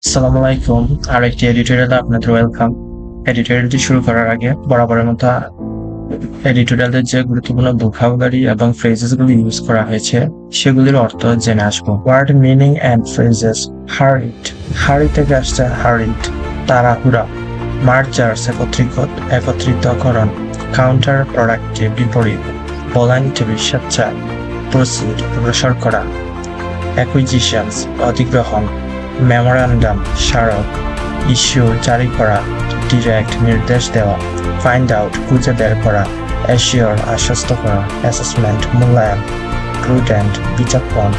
আসসালামু আলাইকুম। আরেকটি এডিটোরিয়ালে আপনাদের ওয়েলকাম। এডিটোরিয়ালটি শুরু করার আগে বরাবরের মতো এডিটোরিয়ালের যে গুরুত্বপূর্ণ ভোকাবুলারি এবং ফ্রেজেসগুলো ইউজ করা হয়েছে সেগুলির অর্থ জেনে আসবো। Word meaning and phrases. Hurried, hurry থেকে আসছে হারিড, তাড়াহুড়া। মার্চার্স, একত্রিতকরণ। কাউন্টার প্রোডাক্টিভ, বিপরীত। ভলান্টারি, স্বেচ্ছায়। প্রসিড, অগ্রসর করা। অ্যাকুইজিশনস, অধিগ্রহণ। মেমোরান্ডাম, স্মারক। ইস্যু, জারি করা। ডিরেক্ট, নির্দেশ দেওয়া। ফাইন্ড আউট, খুঁজে বের করা। অ্যাসিওর, আশ্বস্ত করা। অ্যাসেসমেন্ট, মূল্যায়ন। প্রুডেন্ট, বিচক্ষণ।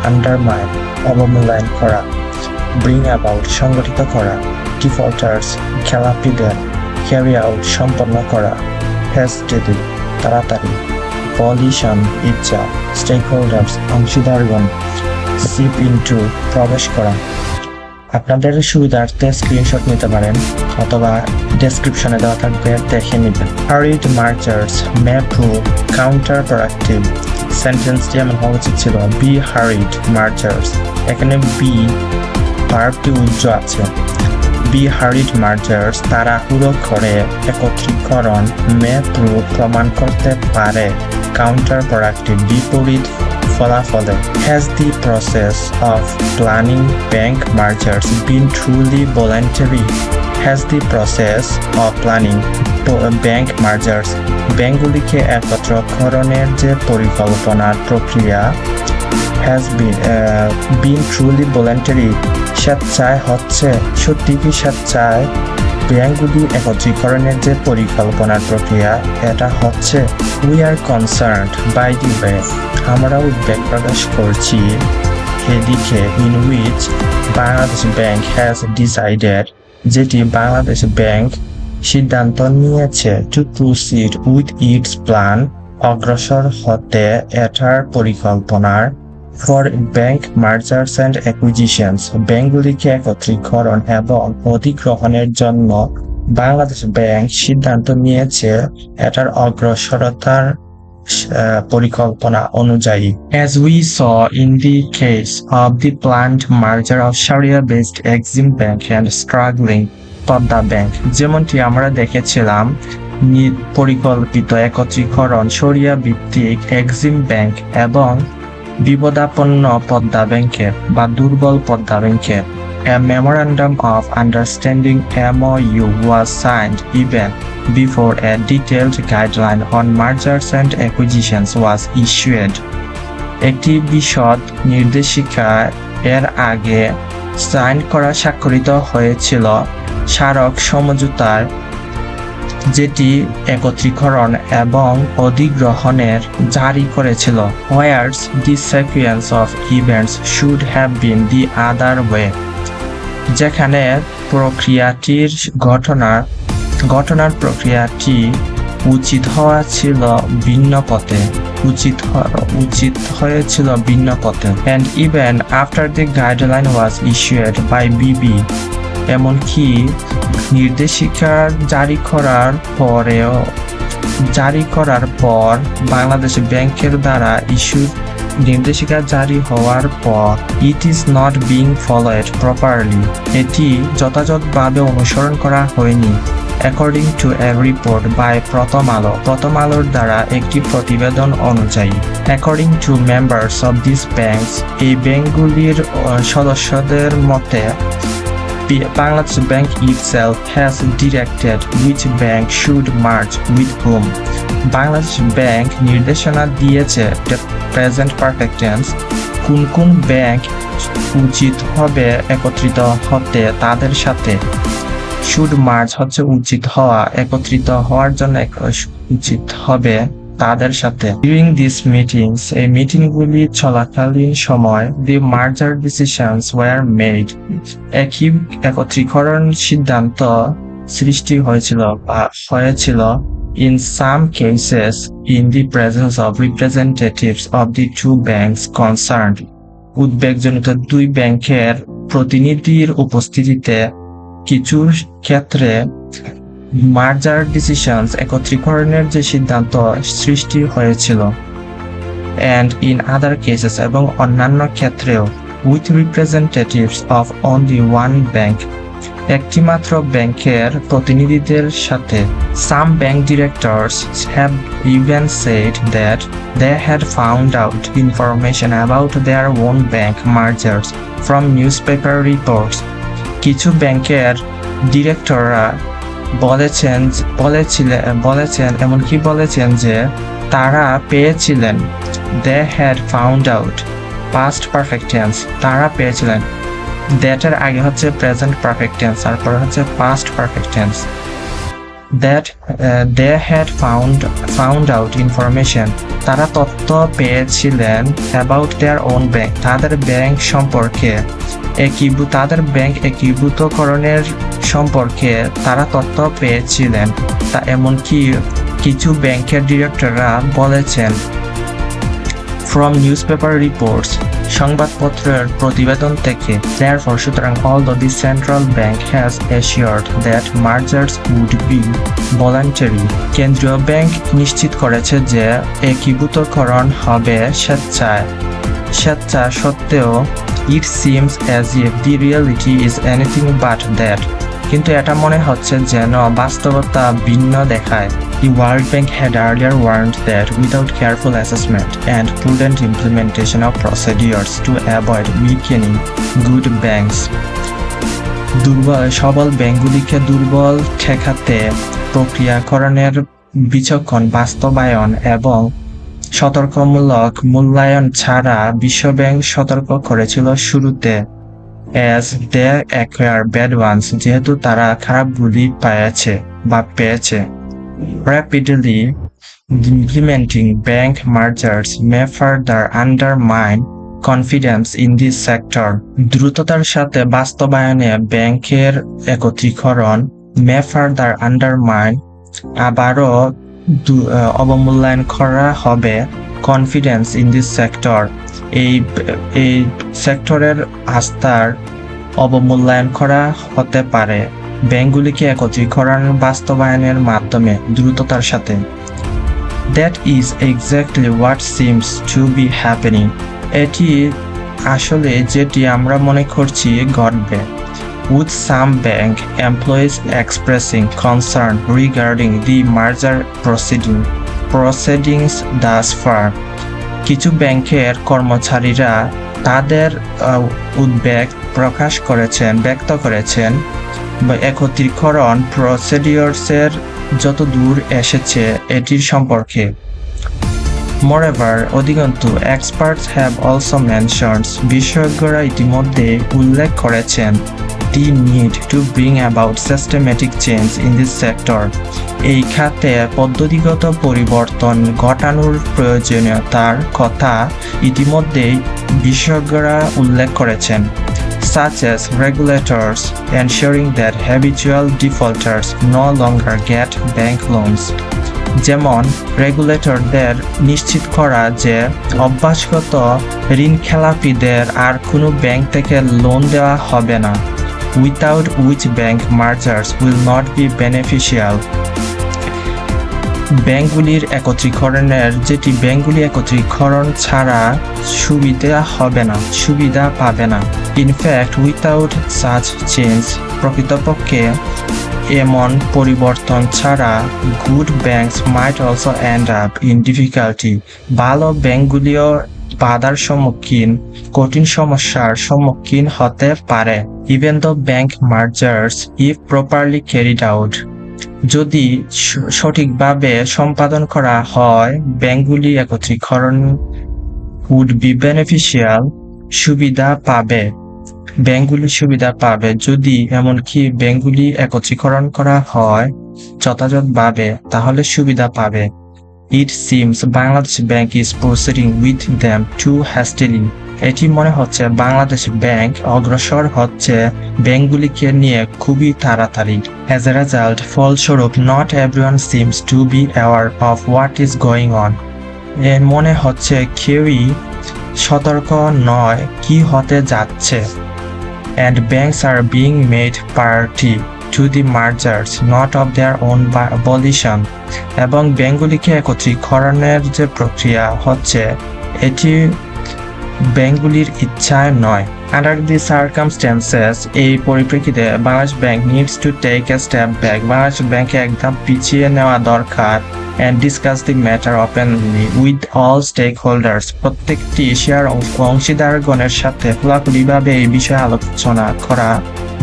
আন্ডারমাইন, অবমূল্যায়ন করা। ব্রিং অ্যাবাউট, সংগঠিত করা। ডিফল্টার্স, খেলাপি দেন। ক্যারি আউট, সম্পন্ন করা। হেস্টেলি, তাড়াতাড়ি। পলিশন, ইচ্ছা। স্টেকহোল্ডার্স, অংশীদারগণ। সিপ ইনটু, প্রবেশ করা। আপনাদের সুবিধার্থে স্ক্রিনশট নিতে পারেন অথবা ডেসক্রিপশনে দেওয়া থাকবে, দেখে নেবেন। হারিড মার্চার্স মে প্রুভ কাউন্টার প্রোডাক্টিভ। সেন্টেন্সটি এমন হওয়া উচিত ছিল, বি হারিড মার্চার্স। এখানে বি ভার্বটি উজ্জ আছে। বি হারিড মার্চার্স তাড়াহুড়ো করে একত্রীকরণ মে প্রুভ প্রমাণ করতে পারে কাউন্টার প্রোডাক্টিভ বিপরীত ফলাফলে। Has the process of planning bank mergers been truly voluntary? Has the process of planning bank mergers ব্যাংকগুলিকে একত্রকরণের যে পরিকল্পনার প্রক্রিয়া has been truly voluntary স্বেচ্ছায় হচ্ছে? সত্যি কি স্বেচ্ছায় ব্যাংকগুলি একত্রীকরণের যে পরিকল্পনার প্রক্রিয়া এটা হচ্ছে? We are concerned by the way, আমরা উদ্বেগ প্রকাশ করছি এদিকে in which Bangladesh bank has decided, যেটি বাংলাদেশ ব্যাংক সিদ্ধান্ত নিয়েছে to proceed with its plan, অগ্রসর হতে এটার পরিকল্পনার for bank mergers and acquisitions, ব্যাংকগুলিকে একত্রীকরণ এবং অধিগ্রহণের জন্য বাংলাদেশ ব্যাংক সিদ্ধান্ত নিয়েছে এটার অগ্রসরতার পরিকল্পনা অনুযায়ী। As we saw in the case of the planned merger of Sharia-based Exim Bank and struggling Padda Bank, যেমনটি আমরা দেখেছিলাম পরিকল্পিত একত্রীকরণ শরিয়া ভিত্তিক এক্সিম ব্যাংক এবং বিপদাপন্ন পদ্মা ব্যাংকের বা দুর্বল পদ্মা ব্যাংকের। A memorandum of understanding MOU was signed even before a detailed guideline on mergers and acquisitions was issued. একটি বিশদ নির্দেশিকা এর আগে সাইন করা স্বাক্ষরিত হয়েছিল স্মারক সমঝোতার, যেটি একত্রীকরণ এবং অধিগ্রহণের জারি করেছিল। Whereas the sequence of events should have been the other way, যেখানে প্রক্রিয়াটির ঘটনার প্রক্রিয়াটি উচিত হওয়া ছিল ভিন্ন পথে, উচিত হয়েছিল ভিন্ন পথে। And even after the guideline was issued by BB, এমনকি নির্দেশিকা জারি করার পর বাংলাদেশ ব্যাংকের দ্বারা নির্দেশিকা জারি হওয়ার পর it is not being followed properly, এটি যথাযথভাবে অনুসরণ করা হয়নি। According to a report by প্রথম আলোর দ্বারা একটি প্রতিবেদন অনুযায়ী, according to members of these banks, এই ব্যাংকগুলির সদস্যদের মতে Bangladesh Bank itself has directed which bank should merge with whom. Bangladesh Bank নির্দেশনা দিয়েছে the present perfect tense, কোন ব্যাংক উচিত হবে একত্রিত হতে তাদের সাথে। should merge হচ্ছে উচিত হওয়া, একত্রিত হওয়ার জন্য উচিত হবে তাদের সাথে। During these meetings, এই মিটিংগুলি চলাকালীন সময় the merger decisions were made, একত্রীকরণ সিদ্ধান্ত সৃষ্টি হয়েছিল in some cases in the presence of representatives of the two banks concerned, উদ্বেগজনিত দুই ব্যাংকের প্রতিনিধির উপস্থিতিতে কিছু ক্ষেত্রে মার্জার ডিসিশনস একত্রীকরণের যে সিদ্ধান্ত সৃষ্টি হয়েছিল, and in other cases এবং অন্যান্য ক্ষেত্রেও with representatives of only one bank. একটি মাত্র ব্যাংকের প্রতিনিধিদের সাথে। Some bank directors have even said that they had found out information about their own bank mergers from newspaper reports. কিছু ব্যাংকের ডিরেক্টররা এমনকি বলেছেন যে তারা পেয়েছিলেন they had found out past perfect tense, তারা পেয়েছিলেন। that এর আগে হচ্ছে present perfect tense, তারপর হচ্ছে past perfect tense। that they had found out information, তারা তথ্য পেয়েছিলেন about their own bank, তাদের ব্যাংক সম্পর্কে তাদের ব্যাংক একীভূতকরণের সম্পর্কে তারা তথ্য পেয়েছিলেন। তা এমনকি কিছু ব্যাংকের ডিরেক্টররা বলেছেন from newspaper reports, সংবাদপত্রের প্রতিবেদন থেকে। Therefore, সুতরাং although the central bank has assured that mergers would be voluntary, কেন্দ্রীয় ব্যাংক নিশ্চিত করেছে যে একীভূতকরণ হবে স্বেচ্ছায় সত্ত্বেও it seems as if the reality is anything but that, কিন্তু এটা মনে হচ্ছে যেন বাস্তবতা ভিন্ন দেখায়। The World Bank had earlier warned that without careful assessment and prudent implementation of procedures to avoid weakening good banks, সবল ব্যাংকগুলিকে দুর্বল ঠেকাতে প্রক্রিয়াকরণের বিচক্ষণ বাস্তবায়ন এবং সতর্কমূলক মূল্যায়ন ছাড়া বিশ্বব্যাংক সতর্ক করেছিল শুরুতে as they acquire bad ones, যেহেতু তারা খারাপগুলি পেয়েছে। Rapidly implementing bank mergers may further undermine confidence in this sector. দ্রুততার সাথে বাস্তবায়নে ব্যাংকের একত্রীকরণ may further undermine, আবারও অবমূল্যায়ন করা হবে confidence in this sector, এই সেক্টরের আস্থার অবমূল্যায়ন করা হতে পারে ব্যাংকগুলিকে একত্রীকরণ বাস্তবায়নের মাধ্যমে দ্রুততার সাথে। That is exactly what seems to be happening. এটি আসলে যেটি আমরা মনে করছি ঘটবে। With some bank employees expressing concern regarding the merger proceedings thus far, কিছু ব্যাংকের কর্মচারীরা তাদের উদ্বেগ ব্যক্ত করেছেন একত্রীকরণ প্রসিডিউরসের যত দূর এসেছে এটির সম্পর্কে। Moreover, অধিকন্তু experts have also mentioned, বিশেষজ্ঞরা ইতিমধ্যে উল্লেখ করেছেন the need to bring about systematic change in this sector, এই খাতে পদ্ধতিগত পরিবর্তন ঘটানোর প্রয়োজনীয়তার কথা ইতিমধ্যেই বিশেষজ্ঞরা উল্লেখ করেছেন। Such as regulators ensuring that habitual defaulters no longer get bank loans, যেমন রেগুলেটরদের নিশ্চিত করা যে অভ্যাসগত ঋণখেলাপিদের আর কোনো ব্যাংক থেকে লোন দেওয়া হবে না, without which bank mergers will not be beneficial. ব্যাংকগুলি একত্রীকরণ ছাড়া সুবিধা পাবে না। In fact, without such change, প্রকৃতপক্ষে এমন পরিবর্তন ছাড়া good banks might also end up in difficulty, ভালো ব্যাংকগুলিও বাধার সম্মুখীন কঠিন সমস্যার সম্মুখীন হতে পারে। Even though bank mergers, if properly carried out, যদি সঠিকভাবে সম্পাদন করা হয় ব্যাংকগুলি একত্রীকরণ would be beneficial, ব্যাংকগুলি সুবিধা পাবে যদি এমনকি ব্যাংকগুলি একত্রীকরণ করা হয় যথাযথভাবে তাহলে সুবিধা পাবে। It seems Bangladesh Bank is proceeding with them too hastily. এটি মনে হচ্ছে বাংলাদেশ ব্যাংক অগ্রসর হচ্ছে ব্যাংকগুলিকে নিয়ে খুবই তাড়াতাড়ি। As a result, ফলস্বরূপ not everyone seems to be aware of what is going on. মনে হচ্ছে কেউই সতর্ক নয় কি হতে যাচ্ছে। And banks are being made party to the mergers not of their own volition, এবং ব্যাংকগুলিকে একত্রীকরণের যে প্রক্রিয়া হচ্ছে এটি ব্যাংকগুলির ইচ্ছায় নয়। Under the circumstances, এই পরিপ্রেক্ষিতে Bangladesh bank needs to take a step back. Bangladesh ব্যাংকে একদম পিছিয়ে নেওয়া দরকার and discuss the matter openly with all stakeholders. প্রত্যেকটি শেয়ার অংশীদারগণের সাথে খোলাখুলিভাবে এই বিষয়ে আলোচনা করা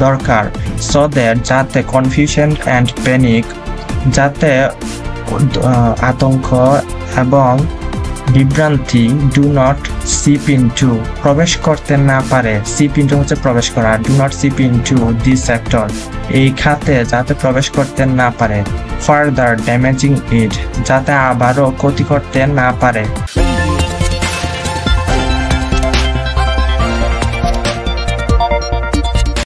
দরকার so that যাতে confusion and panic যাতে আতঙ্ক এবং বিভ্রান্তি do not seep into প্রবেশ করতে না পারে। seep into হচ্ছে প্রবেশ করা, do not seep into this sector এই খাতে যাতে প্রবেশ করতে না পারে, further damaging it যাতে আবারও ক্ষতি করতে না পারে।